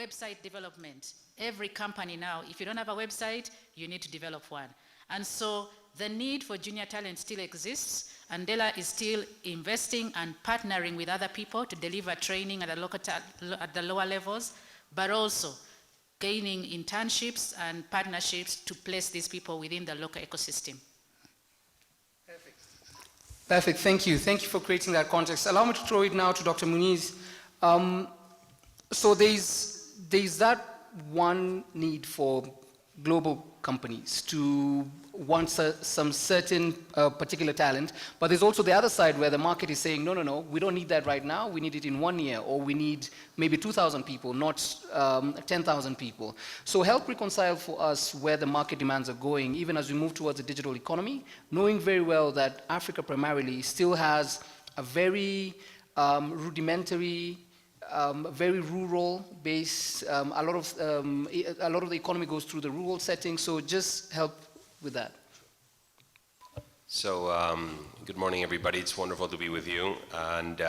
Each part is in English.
website development. Every company now, if you don't have a website, you need to develop one. And so the need for junior talent still exists, and Dela is still investing and partnering with other people to deliver training at the lower levels, but also gaining internships and partnerships to place these people within the local ecosystem. Perfect. Perfect, thank you. Thank you for creating that context. Allow me to throw it now to Dr. Muniz. So there's that one need for global companies to want some certain particular talent, but there's also the other side where the market is saying, no, we don't need that right now, we need it in 1 year, or we need maybe 2,000 people, not 10,000 people. So help reconcile for us where the market demands are going, even as we move towards a digital economy, knowing very well that Africa primarily still has a very rudimentary, very rural base. A lot of the economy goes through the rural setting, so just help with that. So, good morning, everybody. It's wonderful to be with you. And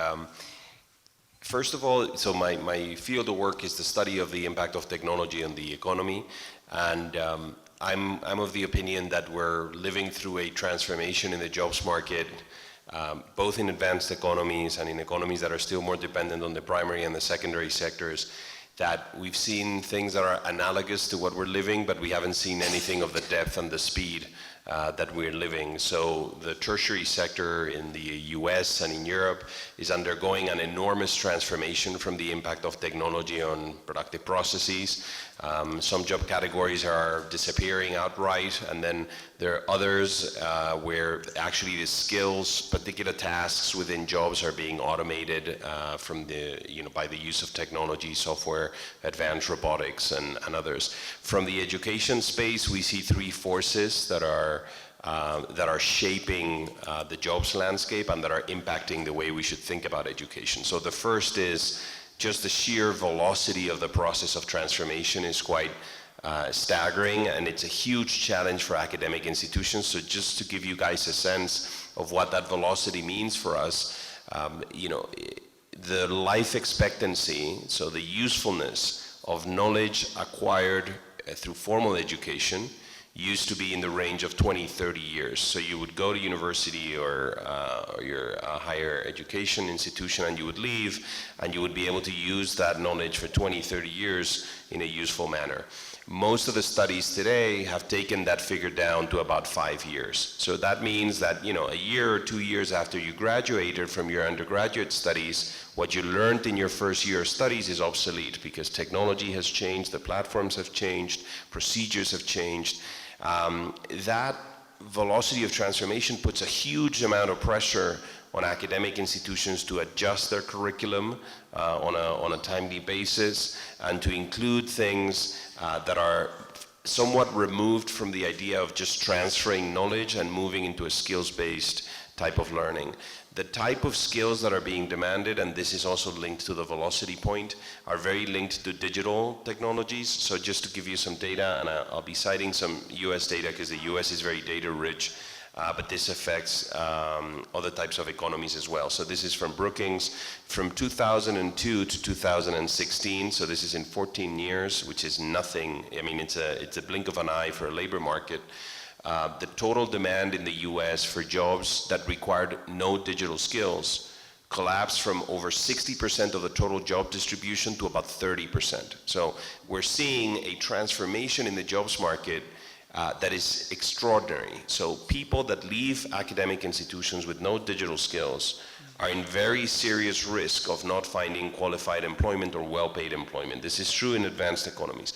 first of all, so my field of work is the study of the impact of technology on the economy. And I'm of the opinion that we're living through a transformation in the jobs market, both in advanced economies and in economies that are still more dependent on the primary and the secondary sectors, that we've seen things that are analogous to what we're living, but we haven't seen anything of the depth and the speed that we're living. So the tertiary sector in the US and in Europe is undergoing an enormous transformation from the impact of technology on productive processes. Some job categories are disappearing outright, and then there are others where actually the skills, particular tasks within jobs are being automated from the, by the use of technology, software, advanced robotics, and others. From the education space, we see three forces that are shaping the jobs landscape and that are impacting the way we should think about education. So the first is just the sheer velocity of the process of transformation is quite staggering, and it's a huge challenge for academic institutions. So just to give you guys a sense of what that velocity means for us, the life expectancy, so the usefulness of knowledge acquired through formal education used to be in the range of 20, 30 years. So you would go to university or your higher education institution and you would leave, and you would be able to use that knowledge for 20, 30 years in a useful manner. Most of the studies today have taken that figure down to about 5 years. So that means that, a year or 2 years after you graduated from your undergraduate studies, what you learned in your first year of studies is obsolete because technology has changed, the platforms have changed, procedures have changed. That velocity of transformation puts a huge amount of pressure on academic institutions to adjust their curriculum on a timely basis and to include things that are somewhat removed from the idea of just transferring knowledge and moving into a skills-based type of learning. The type of skills that are being demanded, and this is also linked to the velocity point, are very linked to digital technologies. So just to give you some data, and I'll be citing some US data because the US is very data rich, but this affects other types of economies as well. So this is from Brookings from 2002 to 2016. So this is in 14 years, which is nothing. I mean, it's a blink of an eye for a labor market. The total demand in the US for jobs that required no digital skills collapsed from over 60% of the total job distribution to about 30%. So we're seeing a transformation in the jobs market that is extraordinary. So people that leave academic institutions with no digital skills are in very serious risk of not finding qualified employment or well-paid employment. This is true in advanced economies.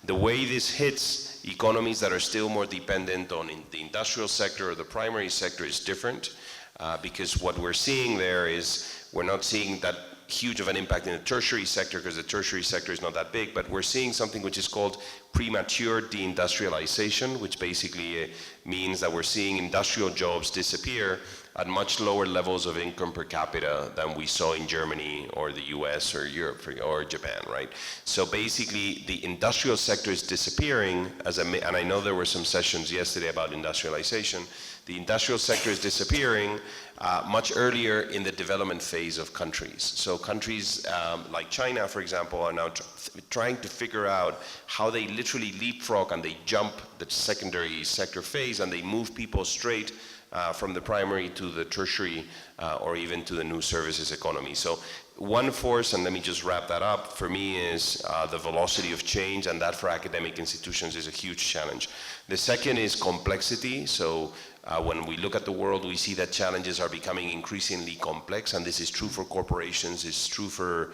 The way this hits economies that are still more dependent on the industrial sector or the primary sector is different because what we're seeing there is we're not seeing that huge of an impact in the tertiary sector because the tertiary sector is not that big, but we're seeing something which is called premature deindustrialization, which basically means that we're seeing industrial jobs disappear at much lower levels of income per capita than we saw in Germany or the US or Europe or Japan, right? So basically the industrial sector is disappearing and I know there were some sessions yesterday about industrialization. The industrial sector is disappearing much earlier in the development phase of countries. So countries like China, for example, are now trying to figure out how they literally leapfrog and they jump the secondary sector phase and they move people straight from the primary to the tertiary or even to the new services economy. So one force, and let me just wrap that up, for me is the velocity of change, and that for academic institutions is a huge challenge. The second is complexity. So when we look at the world, we see that challenges are becoming increasingly complex, and this is true for corporations, it's true for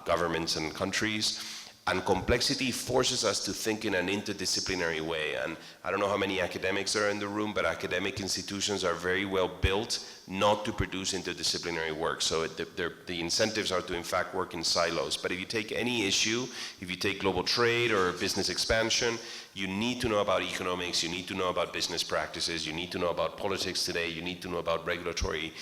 governments and countries. And complexity forces us to think in an interdisciplinary way. And I don't know how many academics are in the room, but academic institutions are very well built not to produce interdisciplinary work. So the incentives are to in fact work in silos. But if you take any issue, if you take global trade or business expansion, you need to know about economics, you need to know about business practices, you need to know about politics today, you need to know about regulatory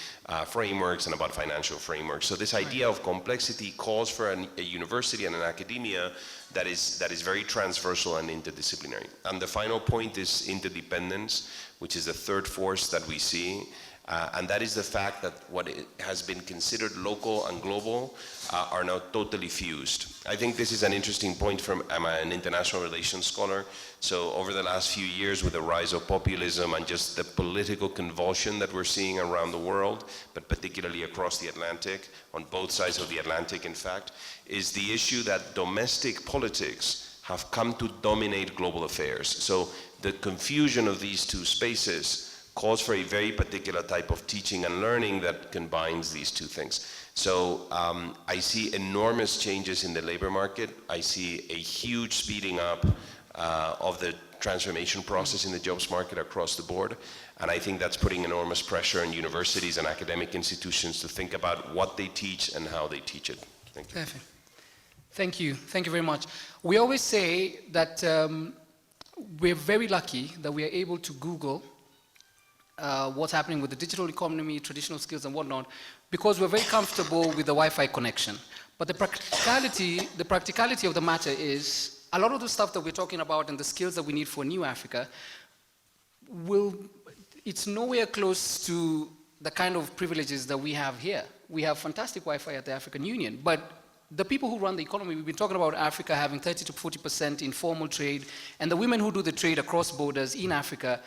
frameworks and about financial frameworks. So this idea of complexity calls for a university and an academia that is very transversal and interdisciplinary. And the final point is interdependence, which is the third force that we see. And that is the fact that what has been considered local and global are now totally fused. I think this is an interesting point from, I'm an international relations scholar, so over the last few years with the rise of populism and just the political convulsion that we're seeing around the world, but particularly across the Atlantic, on both sides of the Atlantic in fact, is the issue that domestic politics have come to dominate global affairs. So the confusion of these two spaces calls for a very particular type of teaching and learning that combines these two things. So I see enormous changes in the labor market. I see a huge speeding up of the transformation process in the jobs market across the board. And I think that's putting enormous pressure on universities and academic institutions to think about what they teach and how they teach it. Thank you. Perfect. Thank you. Thank you very much. We always say that we're very lucky that we are able to Google what's happening with the digital economy, traditional skills and whatnot, because we're very comfortable with the Wi-Fi connection. But the practicality of the matter is, a lot of the stuff that we're talking about and the skills that we need for New Africa, it's nowhere close to the kind of privileges that we have here. We have fantastic Wi-Fi at the African Union, but the people who run the economy, we've been talking about Africa having 30 to 40% informal trade, and the women who do the trade across borders in Africa,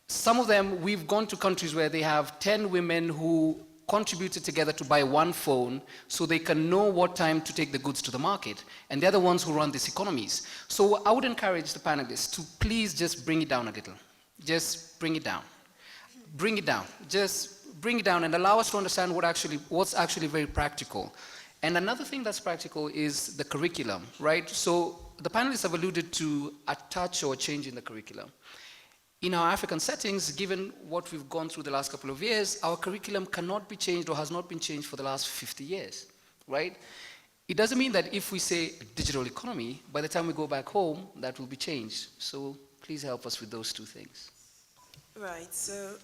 some of them, we've gone to countries where they have 10 women who contributed together to buy one phone so they can know what time to take the goods to the market. And they're the ones who run these economies. So I would encourage the panelists to please just bring it down a little. Just bring it down. Bring it down. Just bring it down and allow us to understand what's actually very practical. And another thing that's practical is the curriculum, right? So the panelists have alluded to a touch or a change in the curriculum. In our African settings, given what we've gone through the last couple of years, our curriculum cannot be changed or has not been changed for the last 50 years, right? It doesn't mean that if we say digital economy, by the time we go back home, that will be changed. So please help us with those two things. Right, so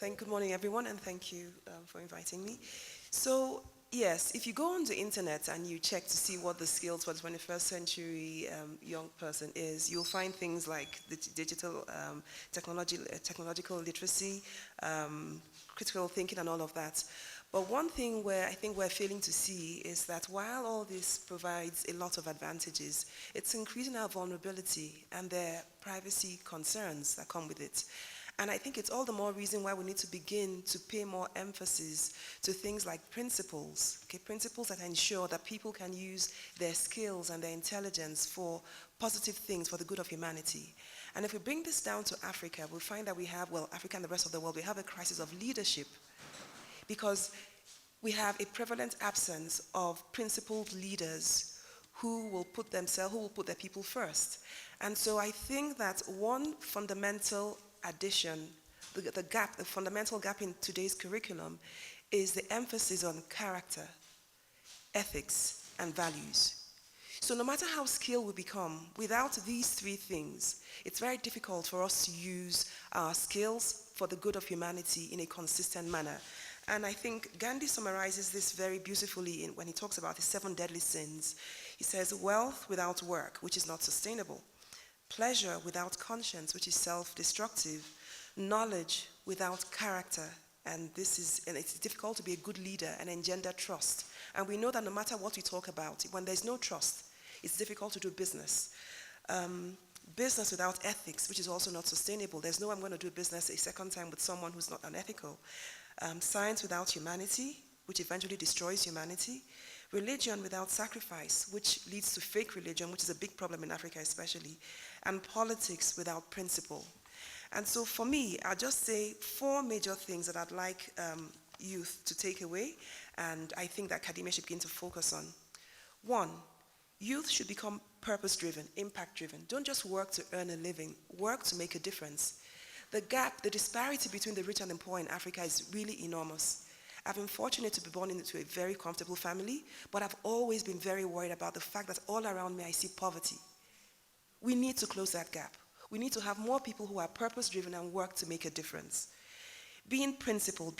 good morning everyone, and thank you for inviting me. So yes, if you go on the internet and you check to see what the skills for the 21st century young person is, you'll find things like the digital technological literacy, critical thinking and all of that. But one thing where I think we're failing to see is that while all this provides a lot of advantages, it's increasing our vulnerability and the privacy concerns that come with it. And I think it's all the more reason why we need to begin to pay more emphasis to things like principles, okay, principles that ensure that people can use their skills and their intelligence for positive things for the good of humanity. And if we bring this down to Africa, we'll find that we have, well, Africa and the rest of the world, we have a crisis of leadership because we have a prevalent absence of principled leaders who will put their people first. And so I think that one fundamental addition, the fundamental gap in today's curriculum is the emphasis on character, ethics, and values. So no matter how skilled we become, without these three things, it's very difficult for us to use our skills for the good of humanity in a consistent manner. And I think Gandhi summarizes this very beautifully when he talks about the 7 deadly sins. He says, wealth without work, which is not sustainable. Pleasure without conscience, which is self-destructive. Knowledge without character, And it's difficult to be a good leader and engender trust. And we know that no matter what we talk about, when there's no trust, it's difficult to do business. Business without ethics, which is also not sustainable. There's no way I'm going to do business a second time with someone who's not unethical. Science without humanity, which eventually destroys humanity. Religion without sacrifice, which leads to fake religion, which is a big problem in Africa especially. And politics without principle. And so for me, I'll just say 4 major things that I'd like youth to take away, and I think that academia should begin to focus on. 1, youth should become purpose-driven, impact-driven. Don't just work to earn a living, work to make a difference. The gap, the disparity between the rich and the poor in Africa is really enormous. I've been fortunate to be born into a very comfortable family, but I've always been very worried about the fact that all around me I see poverty. We need to close that gap. We need to have more people who are purpose-driven and work to make a difference. Being principled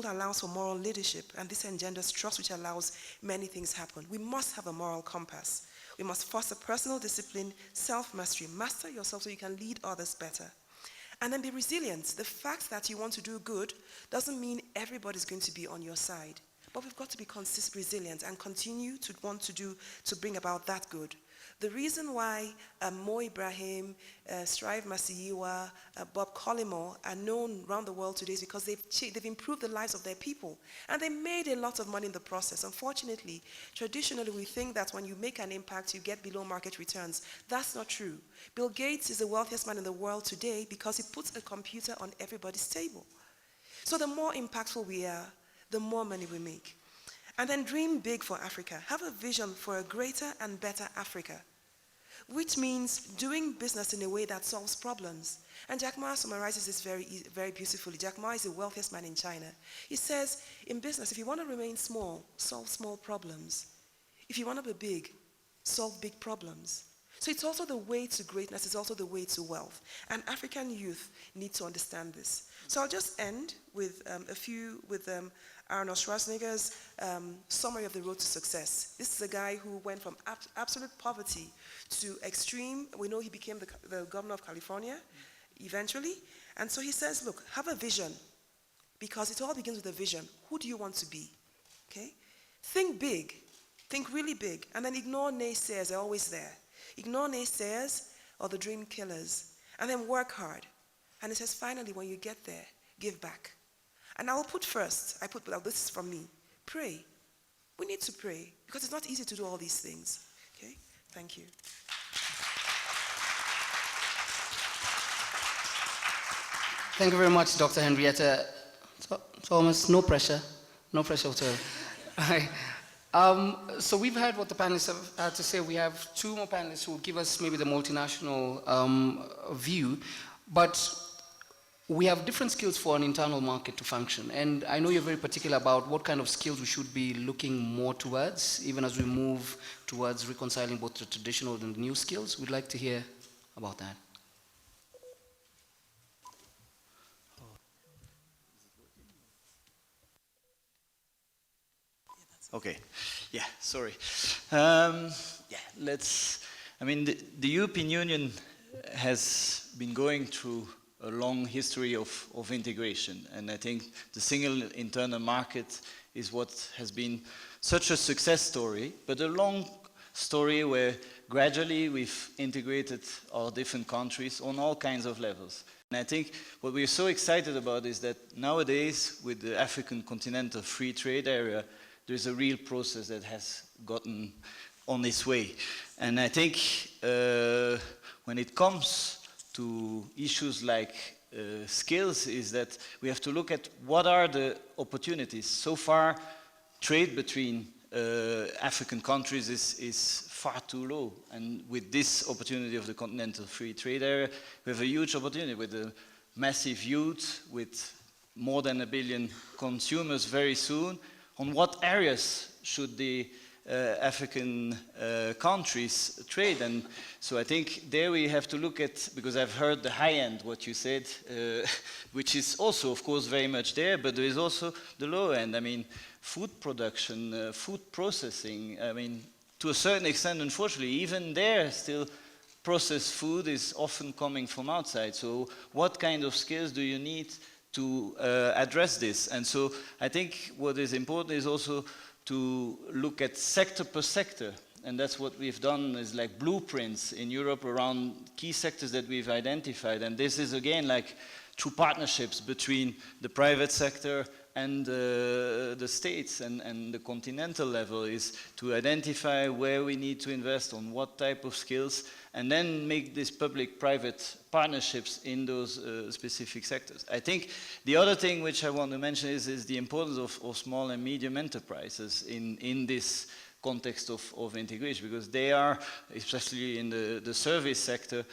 allows for moral leadership, and this engenders trust, which allows many things happen. We must have a moral compass. We must foster personal discipline, self-mastery, master yourself so you can lead others better. And then be resilient. The fact that you want to do good doesn't mean everybody's going to be on your side. But we've got to be resilient and continue to want to bring about that good. The reason why Mo Ibrahim, Strive Masiyiwa, Bob Collymore are known around the world today is because they've improved the lives of their people. And they made a lot of money in the process. Unfortunately, traditionally we think that when you make an impact, you get below market returns. That's not true. Bill Gates is the wealthiest man in the world today because he puts a computer on everybody's table. So the more impactful we are, the more money we make. And then dream big for Africa. Have a vision for a greater and better Africa, which means doing business in a way that solves problems. And Jack Ma summarizes this very beautifully. Jack Ma is the wealthiest man in China. He says, in business, if you want to remain small, solve small problems. If you want to be big, solve big problems. So it's also the way to greatness, it's also the way to wealth. And African youth need to understand this. So I'll just end with Arnold Schwarzenegger's summary of the road to success. This is a guy who went from absolute poverty to extreme. We know he became the governor of California eventually. And so he says, look, have a vision, because it all begins with a vision. Who do you want to be? Okay? Think big. Think really big. And then ignore naysayers. They're always there. Ignore naysayers or the dream killers. And then work hard. And it says, finally, when you get there, give back. And I will put first, this is from me, pray. We need to pray, because it's not easy to do all these things. Okay? Thank you. Thank you very much, Dr. Henrietta. Thomas, no pressure whatsoever. So we've heard what the panelists have had to say. We have 2 more panelists who will give us maybe the multinational view, but we have different skills for an internal market to function. And I know you're very particular about what kind of skills we should be looking more towards, even as we move towards reconciling both the traditional and the new skills. We'd like to hear about that. Okay, yeah, sorry. The European Union has been going through a long history of integration, and I think the single internal market is what has been such a success story, but a long story where gradually we've integrated our different countries on all kinds of levels. And I think what we're so excited about is that nowadays, with the African Continental Free Trade Area, there's a real process that has gotten on its way. And I think when it comes to issues like skills, is that we have to look at what are the opportunities. So far, trade between African countries is far too low. And with this opportunity of the Continental Free Trade Area, we have a huge opportunity with a massive youth, with more than 1 billion consumers very soon. On what areas should the African countries trade? And so I think there we have to look at, because I've heard the high end, what you said, which is also, of course, very much there, but there is also the low end. I mean, food production, food processing, I mean, to a certain extent, unfortunately, even there still processed food is often coming from outside. So what kind of skills do you need to address this. And so I think what is important is also to look at sector per sector. And that's what we've done, is like blueprints in Europe around key sectors that we've identified. And this is again like through partnerships between the private sector and the states and the continental level, is to identify where we need to invest, on what type of skills, and then make these public-private partnerships in those specific sectors. I think the other thing which I want to mention is the importance of small and medium enterprises in this context of integration, because they are, especially in the service sector,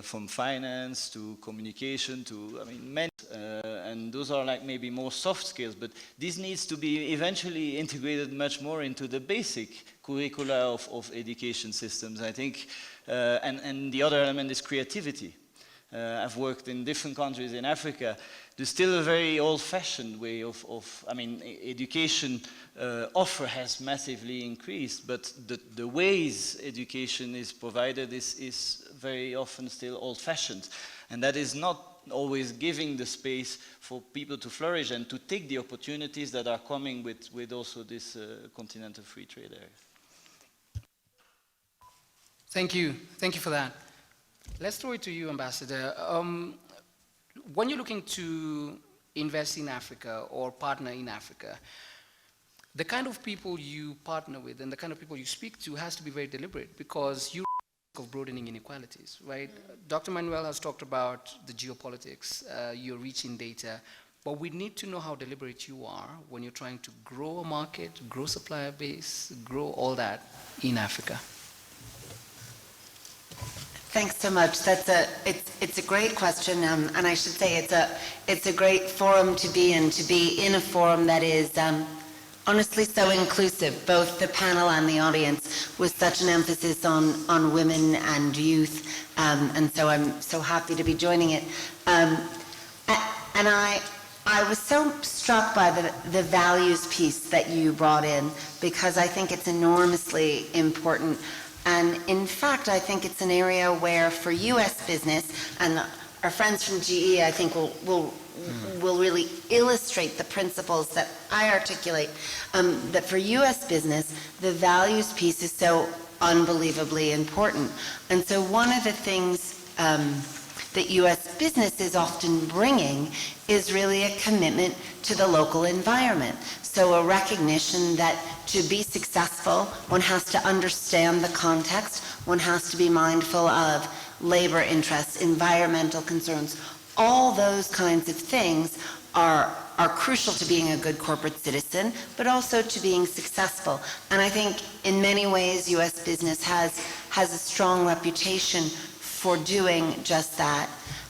from finance to communication to, I mean, many, and those are like maybe more soft skills, but this needs to be eventually integrated much more into the basic curricula of education systems, I think. And the other element is creativity. I've worked in different countries in Africa. There's still a very old-fashioned way of I mean, education offer has massively increased, but the ways education is provided is very often still old-fashioned. And that is not always giving the space for people to flourish and to take the opportunities that are coming with also this continental free trade area. Thank you for that. Let's throw it to you, Ambassador. When you're looking to invest in Africa or partner in Africa, the kind of people you partner with and the kind of people you speak to has to be very deliberate, because you of broadening inequalities, right? Dr. Manuel has talked about the geopolitics, your reach in data, but we need to know how deliberate you are when you're trying to grow a market, grow supplier base, grow all that in Africa. Thanks so much. It's a great question, and I should say it's a great forum to be in a forum that is honestly so inclusive, both the panel and the audience, with such an emphasis on women and youth, and so I'm so happy to be joining it. And I was so struck by the values piece that you brought in, because I think it's enormously important. And in fact, I think it's an area where for U.S. business, and our friends from GE, I think will really illustrate the principles that I articulate, that for U.S. business, the values piece is so unbelievably important. And so one of the things that U.S. business is often bringing is really a commitment to the local environment. So a recognition that to be successful, one has to understand the context, one has to be mindful of labor interests, environmental concerns. All those kinds of things are crucial to being a good corporate citizen, but also to being successful. And I think in many ways U.S. business has a strong reputation for doing just that.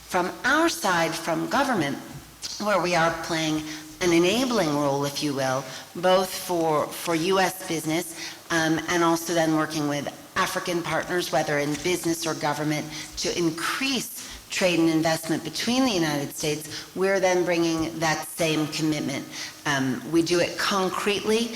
From our side, from government, where we are playing an enabling role, if you will, both for U.S. business and also then working with African partners, whether in business or government, to increase trade and investment between the United States, we're then bringing that same commitment. We do it concretely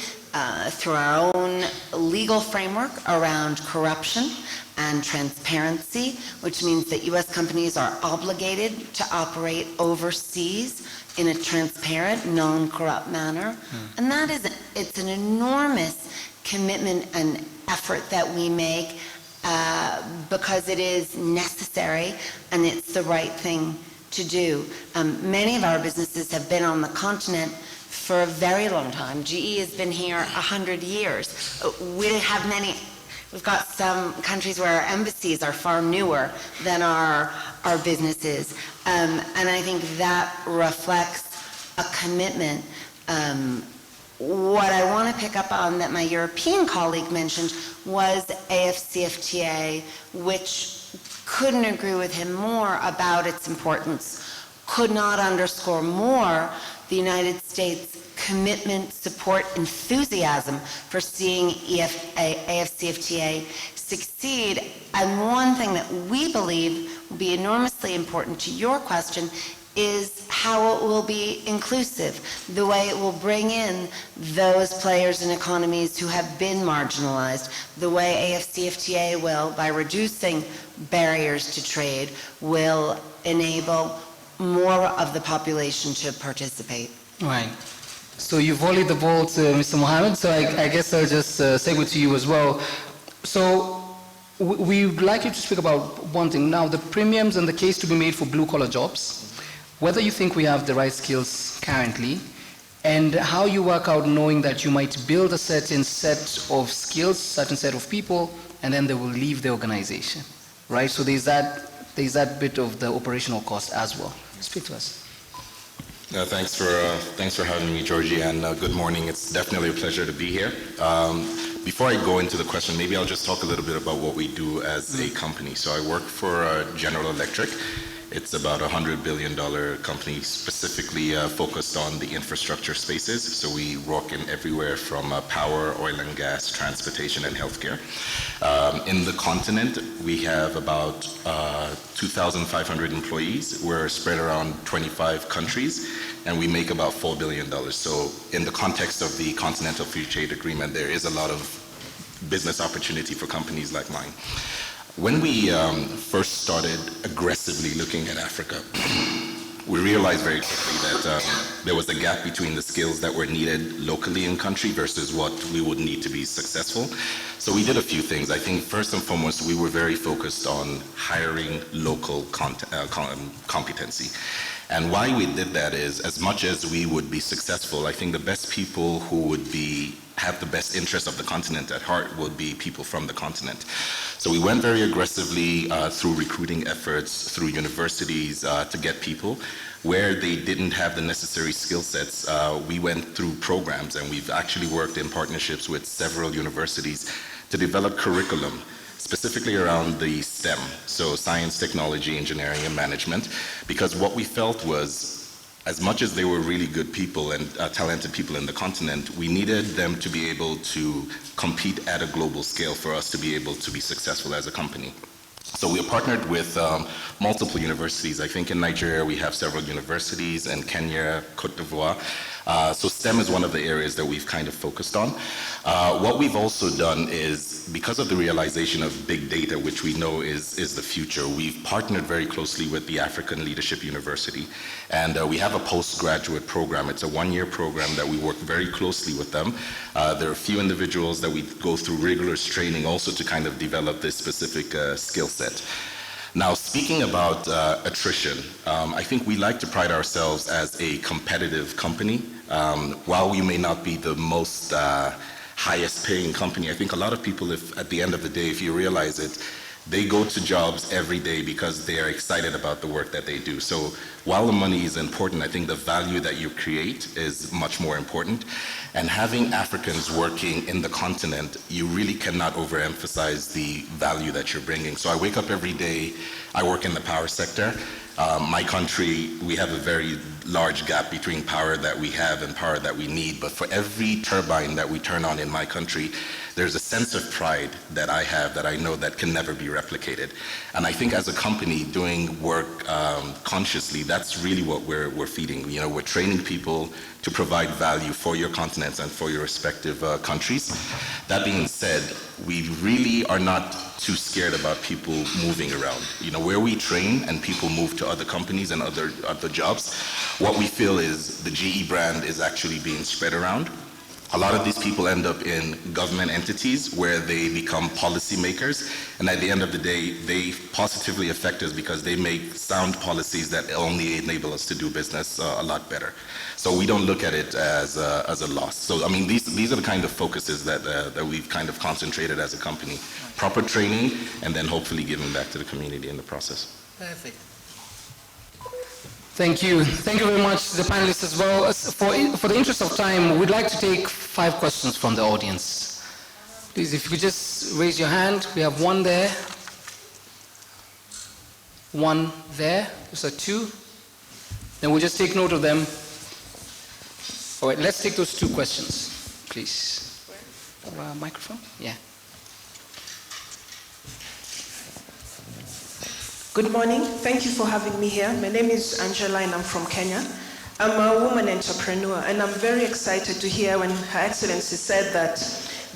through our own legal framework around corruption and transparency, which means that U.S. companies are obligated to operate overseas in a transparent, non-corrupt manner. And that is, it's an enormous commitment and effort that we make because it is necessary and it's the right thing to do. Many of our businesses have been on the continent for a very long time. GE has been here 100 years. We've got some countries where our embassies are far newer than our businesses. And I think that reflects a commitment. What I want to pick up on that my European colleague mentioned was AFCFTA, which couldn't agree with him more about its importance, could not underscore more the United States' commitment, support, enthusiasm for seeing AFCFTA succeed. And one thing that we believe will be enormously important to your question is how it will be inclusive, the way it will bring in those players and economies who have been marginalized, the way AFCFTA will, by reducing barriers to trade, will enable more of the population should participate. Right. So you volleyed the ball to Mr. Mohammed, so I guess I'll just segue to you as well. So we would like you to speak about one thing. Now, the premiums and the case to be made for blue-collar jobs, whether you think we have the right skills currently, and how you work out knowing that you might build a certain set of skills, certain set of people, and then they will leave the organization, right? So there's that bit of the operational cost as well. Speak to us. Thanks for having me, Georgie, and good morning. It's definitely a pleasure to be here. Before I go into the question, maybe I'll just talk a little bit about what we do as a company. So I work for General Electric. It's about a $100 billion company specifically focused on the infrastructure spaces. So we work in everywhere from power, oil and gas, transportation, and healthcare. In the continent, we have about 2,500 employees. We're spread around 25 countries, and we make about $4 billion. So in the context of the Continental Free Trade Agreement, there is a lot of business opportunity for companies like mine. When we first started aggressively looking at Africa, we realized very quickly that there was a gap between the skills that were needed locally in country versus what we would need to be successful. So we did a few things. I think first and foremost, we were very focused on hiring local competency. And why we did that is, as much as we would be successful, I think the best people who would have the best interest of the continent at heart would be people from the continent. So we went very aggressively through recruiting efforts, through universities to get people. Where they didn't have the necessary skill sets, we went through programs, and we've actually worked in partnerships with several universities to develop curriculum specifically around the STEM, so science, technology, engineering, and management, because what we felt was, as much as they were really good people and talented people in the continent, we needed them to be able to compete at a global scale for us to be able to be successful as a company. So we are partnered with multiple universities. I think in Nigeria we have several universities, in Kenya, Cote d'Ivoire. So STEM is one of the areas that we've kind of focused on. What we've also done is, because of the realization of big data, which we know is the future, we've partnered very closely with the African Leadership University. And we have a postgraduate program. It's a one-year program that we work very closely with them. There are a few individuals that we go through rigorous training also to kind of develop this specific skill set. Now, speaking about attrition, I think we like to pride ourselves as a competitive company. While we may not be the most highest paying company, I think a lot of people, if at the end of the day, if you realize it, they go to jobs every day because they are excited about the work that they do. So while the money is important, I think the value that you create is much more important. And having Africans working in the continent, you really cannot overemphasize the value that you're bringing. So I wake up every day, I work in the power sector. My country, we have a very large gap between power that we have and power that we need. But for every turbine that we turn on in my country, there's a sense of pride that I have that I know that can never be replicated. And I think as a company doing work consciously, that's really what we're feeding. You know, we're training people to provide value for your continents and for your respective countries. That being said, we really are not too scared about people moving around. You know, where we train and people move to other companies and other jobs, what we feel is the GE brand is actually being spread around. A lot of these people end up in government entities where they become policymakers, and at the end of the day, they positively affect us because they make sound policies that only enable us to do business a lot better. So we don't look at it as a loss. So I mean, these are the kind of focuses that we've kind of concentrated as a company. Proper training, and then hopefully giving back to the community in the process. Perfect. Thank you. Thank you very much, the panelists as well. For the interest of time, we'd like to take 5 questions from the audience. Please, if you could just raise your hand. We have one there. One there. Those are 2. Then we'll just take note of them. All right, let's take those 2 questions, please. Microphone? Yeah. Good morning. Thank you for having me here. My name is Angela and I'm from Kenya. I'm a woman entrepreneur and I'm very excited to hear when Her Excellency said that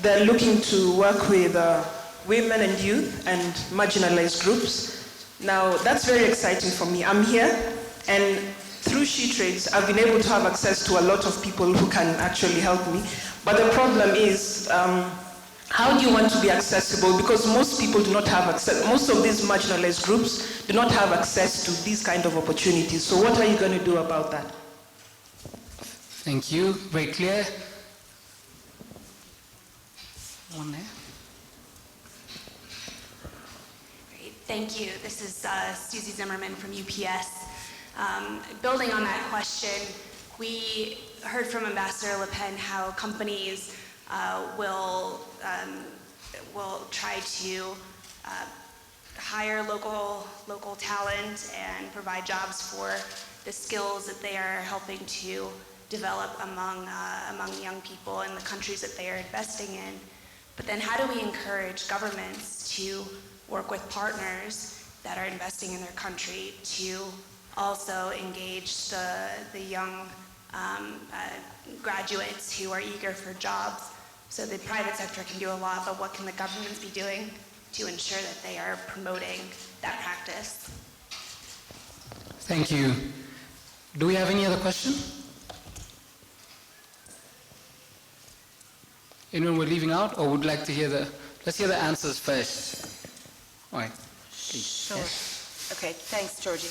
they're looking to work with women and youth and marginalized groups. Now, that's very exciting for me. I'm here And through She Trades, I've been able to have access to a lot of people who can actually help me. But the problem is, how do you want to be accessible? Because most people do not have access, most of these marginalized groups do not have access to these kind of opportunities. So what are you going to do about that? Thank you. Very clear. One there. Great. Thank you. This is Susie Zimmerman from UPS. Building on that question, we heard from Ambassador Le Pen how companies will try to hire local talent and provide jobs for the skills that they are helping to develop among young people in the countries that they are investing in. But then how do we encourage governments to work with partners that are investing in their country to also engage the young graduates who are eager for jobs? So the private sector can do a lot, but what can the governments be doing to ensure that they are promoting that practice? Thank you. Do we have any other question? Anyone we're leaving out, or would like to hear let's hear the answers first. All right, please. Sure. Okay, thanks, Georgie.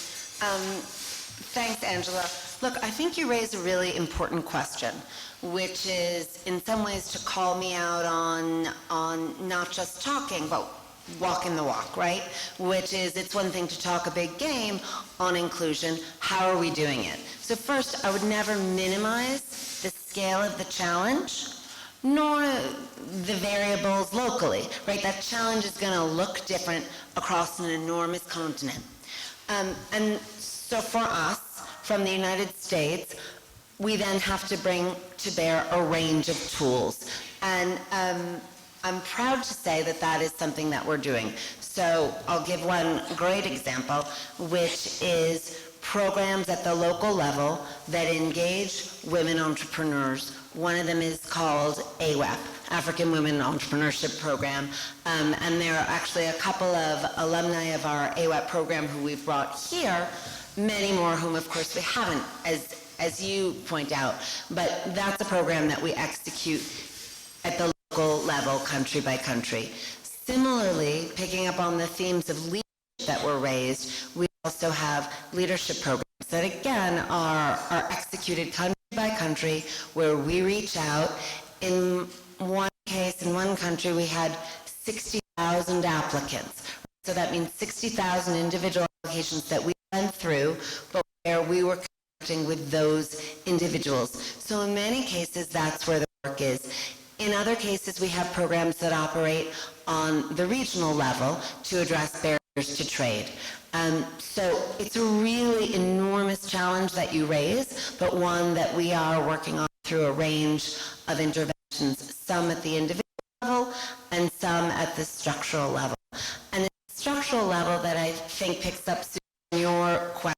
Thanks, Angela. Look, I think you raised a really important question, which is in some ways to call me out on not just talking, but walking the walk, right? Which is, it's one thing to talk a big game on inclusion. How are we doing it? So first, I would never minimize the scale of the challenge, nor the variables locally, right? That challenge is going to look different across an enormous continent. And so for us, from the United States, we then have to bring to bear a range of tools. And I'm proud to say that that is something that we're doing. So I'll give one great example, which is programs at the local level that engage women entrepreneurs. One of them is called AWEP, African Women Entrepreneurship Program. And there are actually a couple of alumni of our AWEP program who we've brought here, many more whom of course we haven't, as you point out. But that's a program that we execute at the local level, country by country. Similarly, picking up on the themes of leadership that were raised, we also have leadership programs that again are executed country by country, where we reach out. In one case, in one country, we had 60,000 applicants. So that means 60,000 individual applications that we went through, but where we were connecting with those individuals. So in many cases, that's where the work is. In other cases, we have programs that operate on the regional level to address barriers to trade. So it's a really enormous challenge that you raise, but one that we are working on through a range of interventions, some at the individual level and some at the structural level. And the structural level that I think picks up on your question,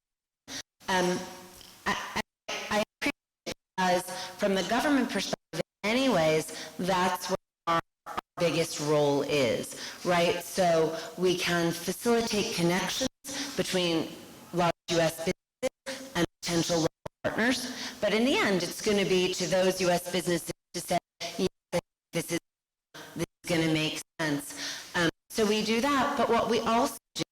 I appreciate it because from the government perspective, in many ways, that's where our biggest role is, right? So we can facilitate connections between large U.S. businesses and potential local partners, but in the end, it's going to be to those U.S. businesses to say, yes, this is going to make sense. So we do that, but what we also do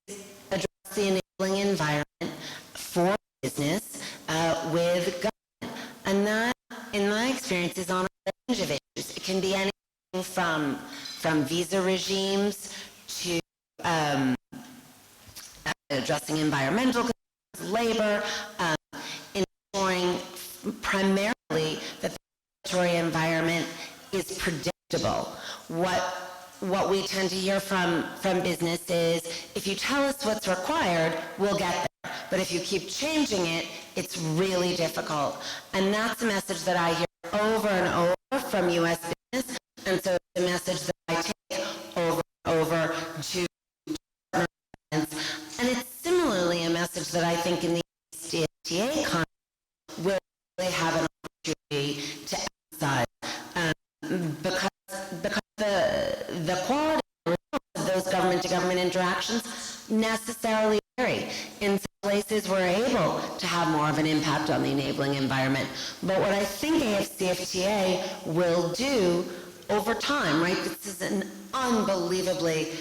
is address the enabling environment for business with government, and that, in my experience, is on a range of issues. It can be anything from visa regimes to addressing environmental concerns, labor, ensuring primarily that the regulatory environment is predictable. What we tend to hear from business is, if you tell us what's required, we'll get there. But if you keep changing it, it's really difficult. And that's a message that I hear over and over from U.S. business, and so it's a message that I take over and over to partner governments. And it's similarly a message that I think in the USDA context will really have an opportunity to emphasize, because the quality of those government-to-government interactions necessarily vary. In some places we're able to have more of an impact on the enabling environment. But what I think AFCFTA will do over time, right, this is an unbelievably,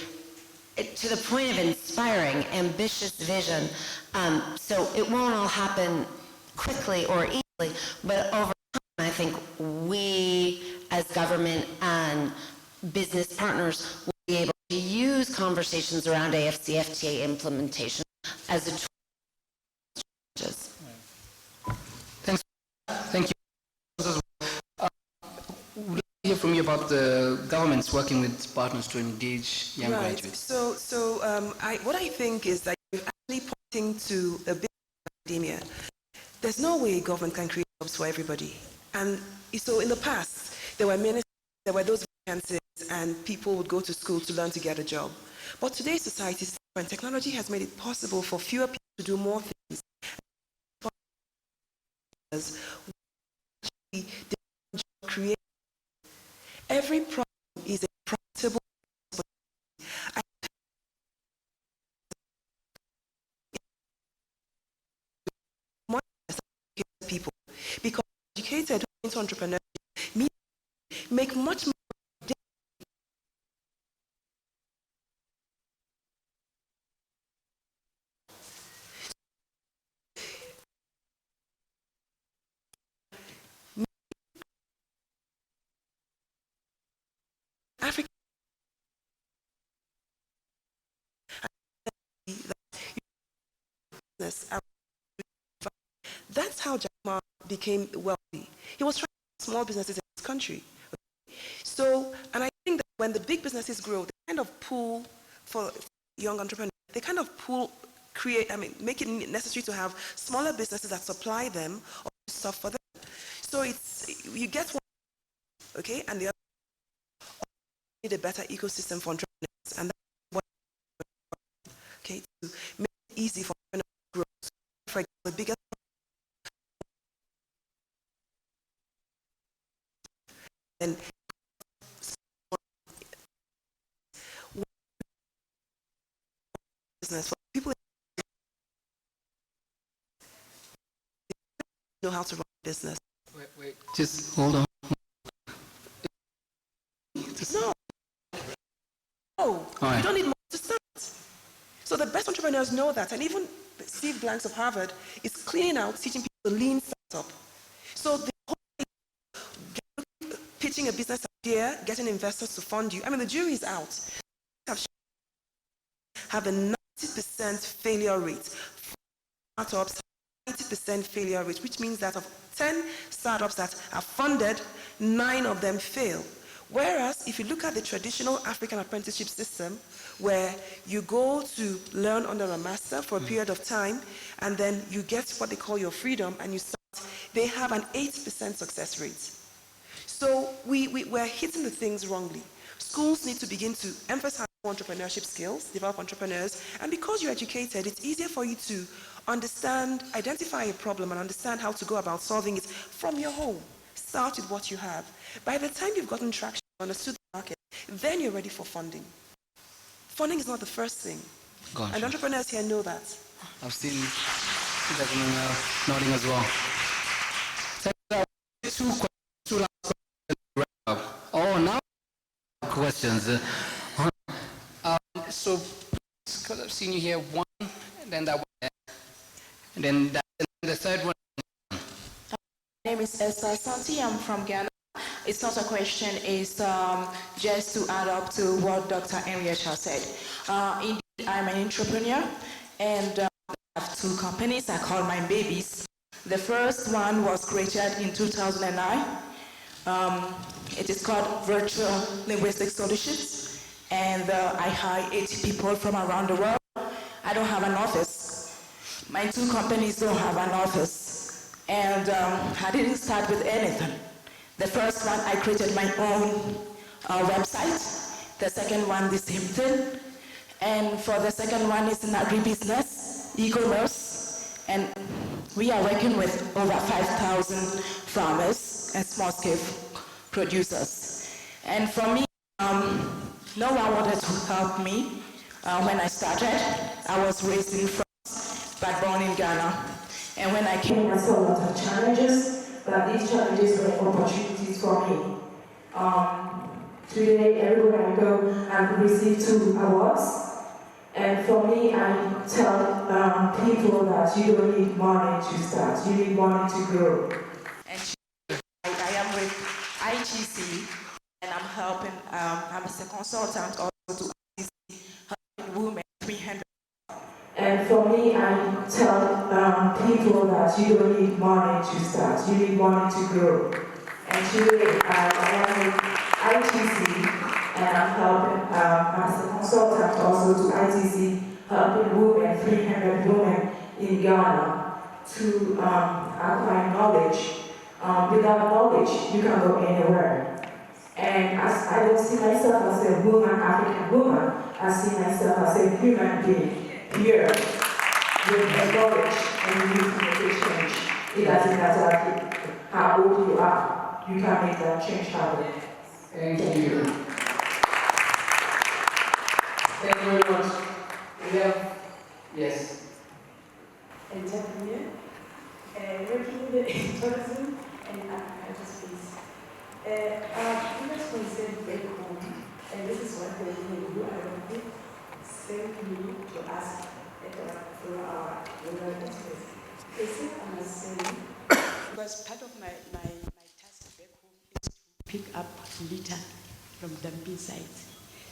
to the point of inspiring, ambitious vision. So it won't all happen quickly or easily, but over time, I think we as government and business partners will be able to use conversations around AFCFTA implementation as a tool. Thanks. Thank you. We'd like to hear from you about the government's working with partners to engage young graduates. So what I think is that you're actually pointing to a big academia. There's no way government can create jobs for everybody. And so in the past, there were those vacancies and people would go to school to learn to get a job. But today's society is different. Technology has made it possible for fewer people to do more things. Create every problem is a profitable people, because educated into entrepreneurship make much more. Africa that's how Jack Ma became wealthy. He was trying to small businesses in his country. So, and I think that when the big businesses grow, they kind of pull for young entrepreneurs. They kind of make it necessary to have smaller businesses that supply them or stuff for them. So you get one, okay, and the other need a better ecosystem for entrepreneurs, and that's what, okay, to make it easy for entrepreneurs to grow. So for example, the biggest and business for people know how to run a business. Wait, just hold on. No, right. You don't need more to start. So the best entrepreneurs know that, and even Steve Blanks of Harvard is cleaning out, teaching people to lean startup. So the whole thing, pitching a business idea, getting investors to fund you. I mean, the jury is out. Have a 90% failure rate. Startups have 90% failure rate, which means that of 10 startups that are funded, 9 of them fail. Whereas if you look at the traditional African apprenticeship system, where you go to learn under a master for a period of time, and then you get what they call your freedom, and you start, they have an 8% success rate. So we're hitting the things wrongly. Schools need to begin to emphasize entrepreneurship skills, develop entrepreneurs, and because you're educated, it's easier for you to understand, identify a problem, and understand how to go about solving it from your home. Start with what you have. By the time you've gotten traction, understood the market, then you're ready for funding. Funding is not the first thing. Gotcha. And entrepreneurs here know that. I've seen that nodding as well. Two last questions. Oh, now questions. So, because I've seen you here, one, and then that one, and then the third one. My name is Esther Santi. I'm from Ghana. It's not a question, it's just to add up to what Dr. Henrietta said. Indeed, I'm an entrepreneur, and I have 2 companies I call my babies. The first one was created in 2009. It is called Virtual Linguistic Solutions, and I hire 80 people from around the world. I don't have an office. My 2 companies don't have an office, and I didn't start with anything. The first one, I created my own website. The second one, the same thing. And for the second one, it's an agribusiness, e-commerce, and we are working with over 5,000 farmers and small-scale producers. And for me, no one wanted to help me when I started. I was raised in France, but born in Ghana. And when I came, I saw a lot of challenges, but these challenges were opportunities for me. Today, everywhere I go, I've received 2 awards. And for me, I tell people that you don't need money to start, you need money to grow. And I am with ITC, and I'm helping, I'm a consultant also to ITC, helping women 300. And for me, I tell people that you don't need money to start, you need money to grow. And today, I am with ITC, and I'm helping, as a consultant also to ITC, helping women, 300 women in Ghana to acquire knowledge. Without knowledge, you can't go anywhere. And as I don't see myself as a woman, African woman, I see myself as a human being, here, with the knowledge, and you need to make a change. It doesn't matter how old you are, you can make that change happen. Thank you. Thank you very much. We have, yes. Entrepreneur, working in the tourism and agriculture space. Our previous concern back home, and this is what they do, I don't think, sent me to ask for our rural experts. They said I must say, because part of my task back home is to pick up litter from dumping sites.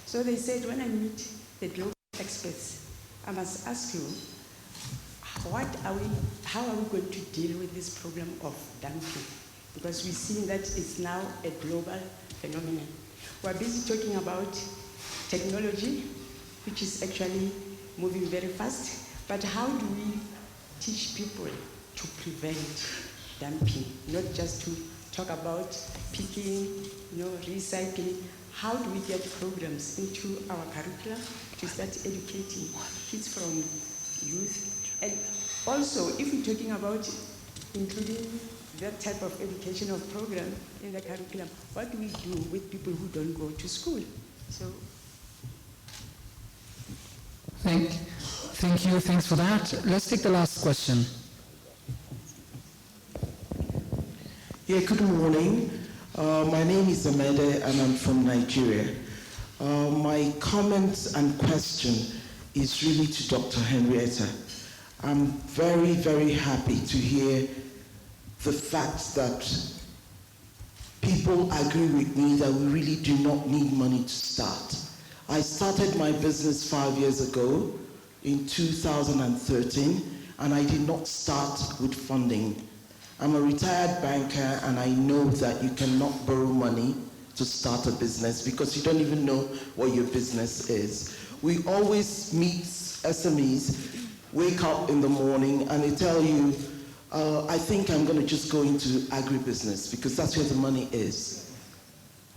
So they said when I meet the global experts, I must ask you, how are we going to deal with this problem of dumping? Because we've seen that it's now a global phenomenon. We're busy talking about technology, which is actually moving very fast, but how do we teach people to prevent dumping, not just to talk about picking, recycling? How do we get programs into our curricula to start educating kids from youth? And also, if we're talking about including that type of educational program in the curriculum, what do we do with people who don't go to school? So, Thank you, thanks for that. Let's take the last question. Yeah, good morning. My name is Amede and I'm from Nigeria. My comment and question is really to Dr. Henrietta. I'm very, very happy to hear the fact that people agree with me that we really do not need money to start. I started my business 5 years ago in 2013, and I did not start with funding. I'm a retired banker, and I know that you cannot borrow money to start a business because you don't even know what your business is. We always meet SMEs, wake up in the morning, and they tell you, I think I'm going to just go into agribusiness because that's where the money is.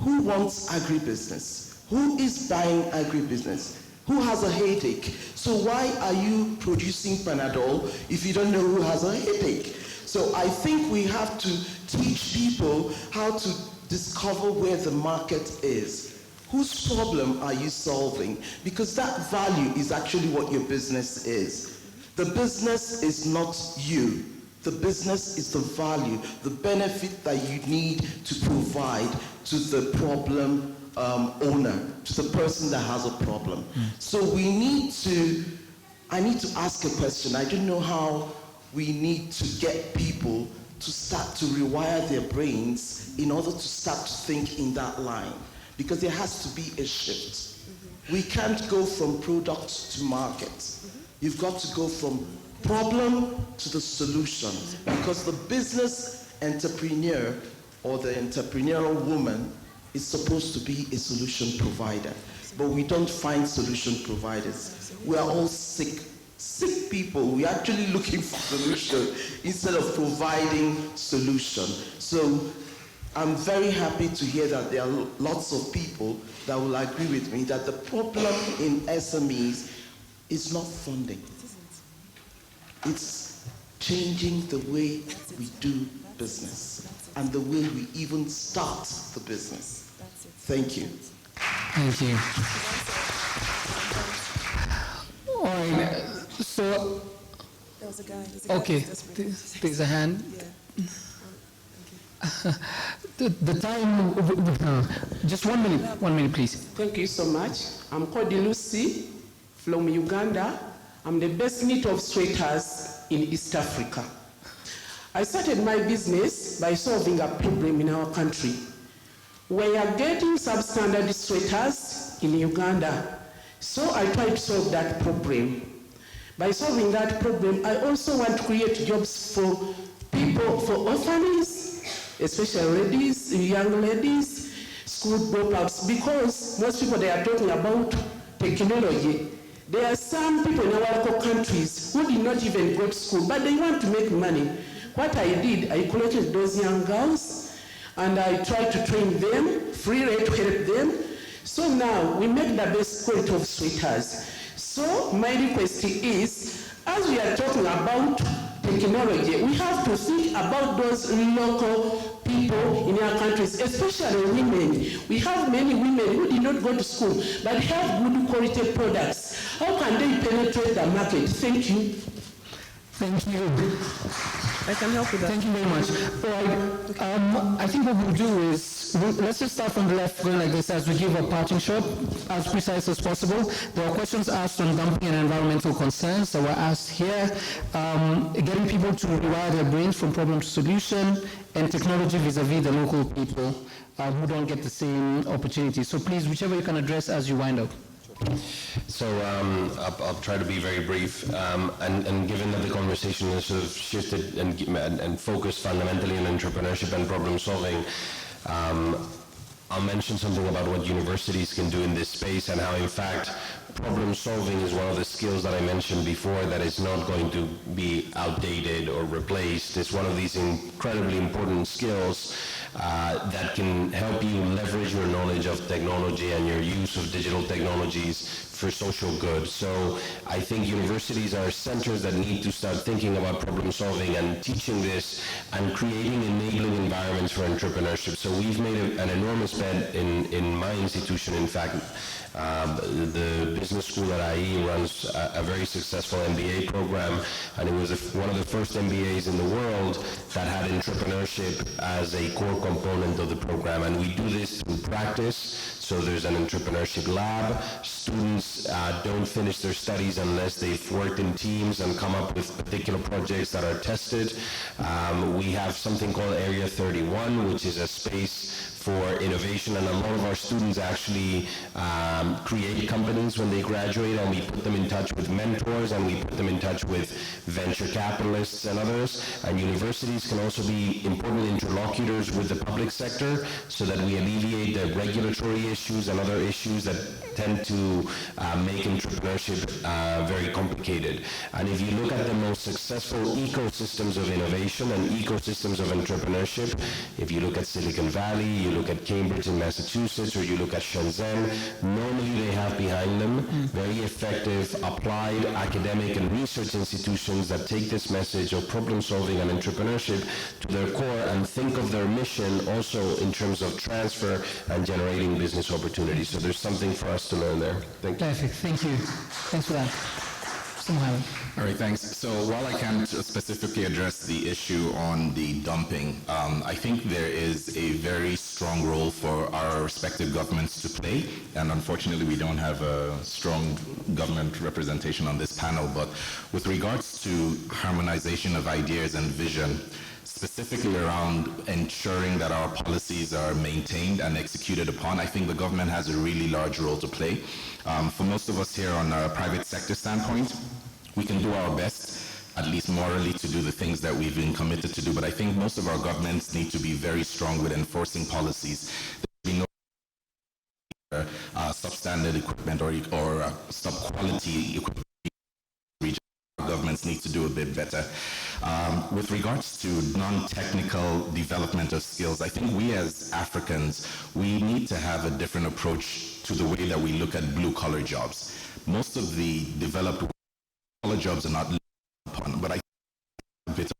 Who wants agribusiness? Who is buying agribusiness? Who has a headache? So why are you producing Panadol if you don't know who has a headache? So I think we have to teach people how to discover where the market is. Whose problem are you solving? Because that value is actually what your business is. The business is not you. The business is the value, the benefit that you need to provide to the problem owner, to the person that has a problem. So I need to ask a question. I don't know how we need to get people to start to rewire their brains in order to start to think in that line. Because there has to be a shift. We can't go from product to market. You've got to go from problem to the solution, because the business entrepreneur or the entrepreneurial woman is supposed to be a solution provider, but we don't find solution providers. We are all sick people. We're actually looking for solution instead of providing solution. So I'm very happy to hear that there are lots of people that will agree with me that the problem in SMEs is not funding. It's changing the way we do business and the way we even start the business. Thank you. Thank you. All right, so There was a guy. There's a guy Okay, that's desperate. there's a hand. Yeah. The time, just 1 minute, please. Thank you so much. I'm called Lucy from Uganda. I'm the best knit of sweaters in East Africa. I started my business by solving a problem in our country. We are getting substandard sweaters in Uganda, so I tried to solve that problem. By solving that problem, I also want to create jobs for people, for orphans, especially ladies, young ladies, school dropouts, because most people, they are talking about technology. There are some people in our local countries who did not even go to school, but they want to make money. What I did, I collected those young girls, and I tried to train them, freely to help them. So now, we make the best quality of sweaters. So my request is, as we are talking about technology, we have to think about those local people in our countries, especially women. We have many women who did not go to school, but have good quality products. How can they penetrate the market? Thank you. Thank you. I can help with that. Thank you very much. All right. I think what we'll do is, let's just start from the left, going like this, as we give a parting shot, as precise as possible. There are questions asked on dumping and environmental concerns that were asked here, getting people to rewire their brains from problem to solution, and technology vis-a-vis the local people who don't get the same opportunities. So please, whichever you can address as you wind up. So I'll try to be very brief, and given that the conversation has sort of shifted and focused fundamentally on entrepreneurship and problem solving, I'll mention something about what universities can do in this space and how, in fact, problem solving is one of the skills that I mentioned before that is not going to be outdated or replaced. It's one of these incredibly important skills that can help you leverage your knowledge of technology and your use of digital technologies for social good. So I think universities are centers that need to start thinking about problem solving and teaching this and creating enabling environments for entrepreneurship. So we've made an enormous bet in my institution, in fact. The business school at IE runs a very successful MBA program, and it was one of the first MBAs in the world that had entrepreneurship as a core component of the program. And we do this through practice. So there's an entrepreneurship lab. Students don't finish their studies unless they've worked in teams and come up with particular projects that are tested. We have something called Area 31, which is a space for innovation, and a lot of our students actually create companies when they graduate, and we put them in touch with mentors, and we put them in touch with venture capitalists and others. And universities can also be important interlocutors with the public sector so that we alleviate the regulatory issues and other issues that tend to make entrepreneurship very complicated. And if you look at the most successful ecosystems of innovation and ecosystems of entrepreneurship, if you look at Silicon Valley, you look at Cambridge in Massachusetts, or you look at Shenzhen, normally they have behind them very effective applied academic and research institutions that take this message of problem solving and entrepreneurship to their core and think of their mission also in terms of transfer and generating business opportunities. So there's something for us to learn there. Thank you. Perfect. Thank you. Thanks for that. All right, thanks. So while I can't specifically address the issue on the dumping, I think there is a very strong role for our respective governments to play, and unfortunately we don't have a strong government representation on this panel, but with regards to harmonization of ideas and vision, specifically around ensuring that our policies are maintained and executed upon, I think the government has a really large role to play. For most of us here on a private sector standpoint, we can do our best, at least morally, to do the things that we've been committed to do, but I think most of our governments need to be very strong with enforcing policies. There should be no substandard equipment or sub-quality equipment. Governments need to do a bit better. With regards to non-technical development of skills, I think we as Africans, we need to have a different approach to the way that we look at blue-collar jobs. Most of the developed collar jobs are not looked upon, but I think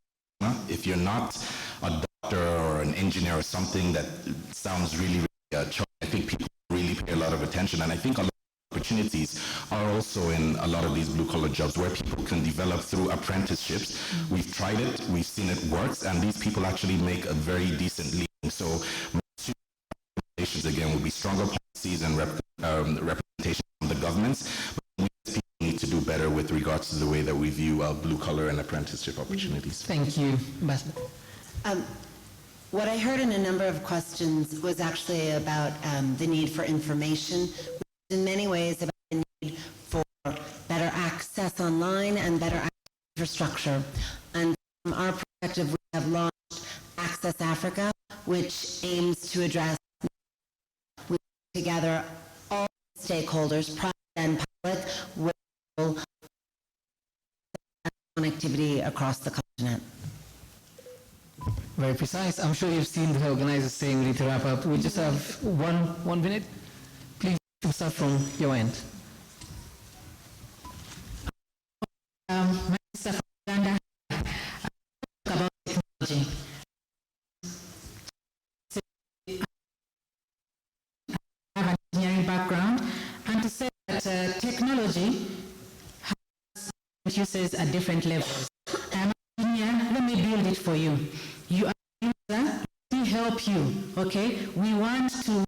if you're not a doctor or an engineer or something that sounds really, I think people really pay a lot of attention, and I think a lot of opportunities are also in a lot of these blue-collar jobs where people can develop through apprenticeships. We've tried it, we've seen it works, and these people actually make a very decent living. So my recommendations again will be stronger policies and representation from the governments, but we as people need to do better with regards to the way that we view blue-collar and apprenticeship opportunities. Thank you, Ambassador. What I heard in a number of questions was actually about the need for information, which in many ways about the need for better access online and better infrastructure. And from our perspective, we have launched Access Africa, which aims to address together all stakeholders, private and public, with connectivity across the continent. Very precise. I'm sure you've seen the organizers saying we need to wrap up. We just have one minute. Please start from your end. Minister from Uganda, about technology. I have an engineering background, and to say that technology has uses at different levels. I'm an engineer, let me build it for you. You are a user, let me help you, okay? We want to,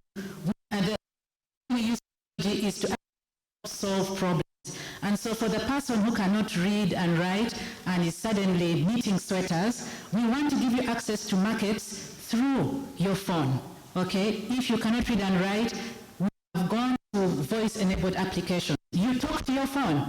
and the way we use technology is to solve problems. And so for the person who cannot read and write and is suddenly knitting sweaters, we want to give you access to markets through your phone, okay? If you cannot read and write, we have gone to voice-enabled applications. You talk to your phone.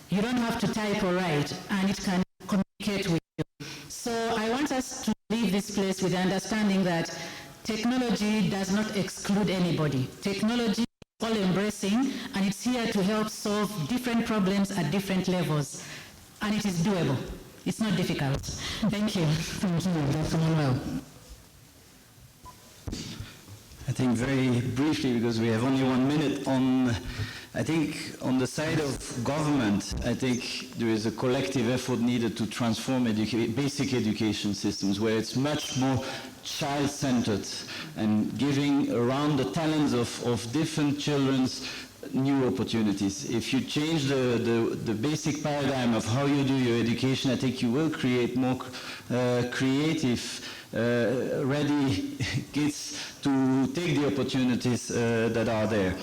You don't have to type or write, and it can communicate with you. So I want us to leave this place with the understanding that technology does not exclude anybody. Technology is all-embracing, and it's here to help solve different problems at different levels. And it is doable. It's not difficult. Thank you. Thank you, Dr. Manuel. I think very briefly, because we have only 1 minute, I think on the side of government, I think there is a collective effort needed to transform basic education systems where it's much more child-centered and giving around the talents of different children's new opportunities. If you change the basic paradigm of how you do your education, I think you will create more creative, ready kids to take the opportunities that are there.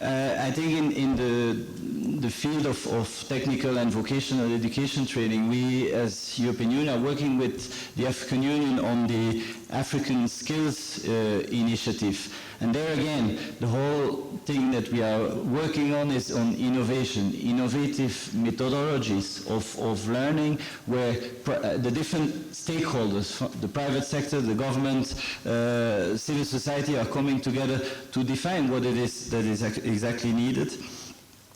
I think in the field of technical and vocational education training, we as European Union are working with the African Union on the African Skills Initiative. And there again, the whole thing that we are working on is on innovation, innovative methodologies of learning where the different stakeholders, the private sector, the government, civil society are coming together to define what it is that is exactly needed.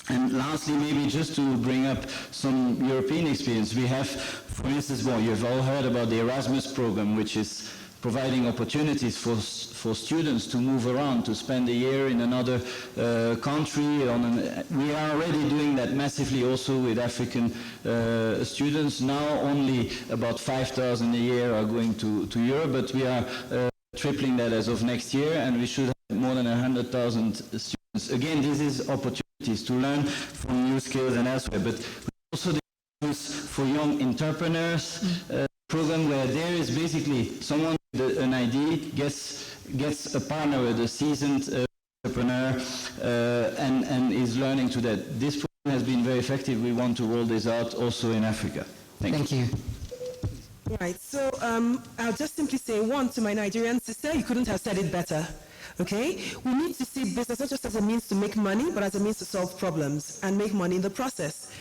And lastly, maybe just to bring up some European experience, we have, for instance, well, you've all heard about the Erasmus program, which is providing opportunities for students to move around, to spend a year in another country. We are already doing that massively also with African students. Now only about 5,000 a year are going to Europe, but we are tripling that as of next year, and we should have more than 100,000 students. Again, this is opportunities to learn from new skills and elsewhere, but also the use for young entrepreneurs program where there is basically someone with an idea gets a partner with a seasoned entrepreneur and is learning to that. This program has been very effective. We want to roll this out also in Africa. Thank you. Right, so I'll just simply say one to my Nigerian sister, you couldn't have said it better. Okay? We need to see business not just as a means to make money, but as a means to solve problems and make money in the process.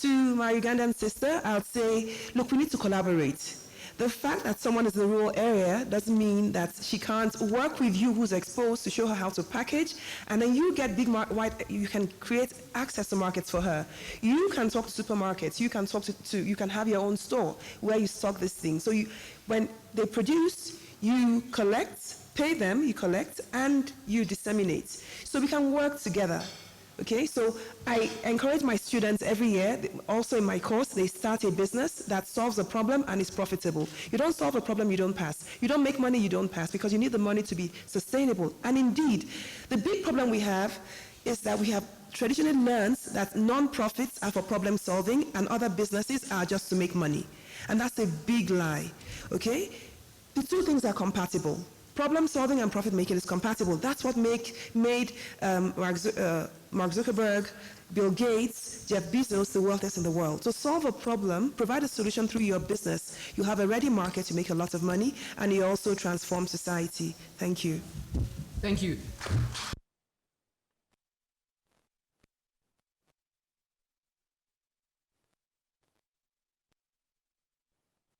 To my Ugandan sister, I would say, look, we need to collaborate. The fact that someone is in a rural area doesn't mean that she can't work with you who's exposed to show her how to package, and then you get you can create access to markets for her. You can talk to supermarkets, you can talk you can have your own store where you stock this thing. So when they produce, you collect, pay them, you collect, and you disseminate. So we can work together. Okay, so I encourage my students every year, also in my course, they start a business that solves a problem and is profitable. You don't solve a problem, you don't pass. You don't make money, you don't pass, because you need the money to be sustainable. And indeed, the big problem we have is that we have traditionally learned that non-profits are for problem solving and other businesses are just to make money. And that's a big lie, okay? The two things are compatible. Problem solving and profit making is compatible. That's what made Mark Zuckerberg, Bill Gates, Jeff Bezos the wealthiest in the world. To solve a problem, provide a solution through your business. You have a ready market to make a lot of money, and you also transform society. Thank you. Thank you.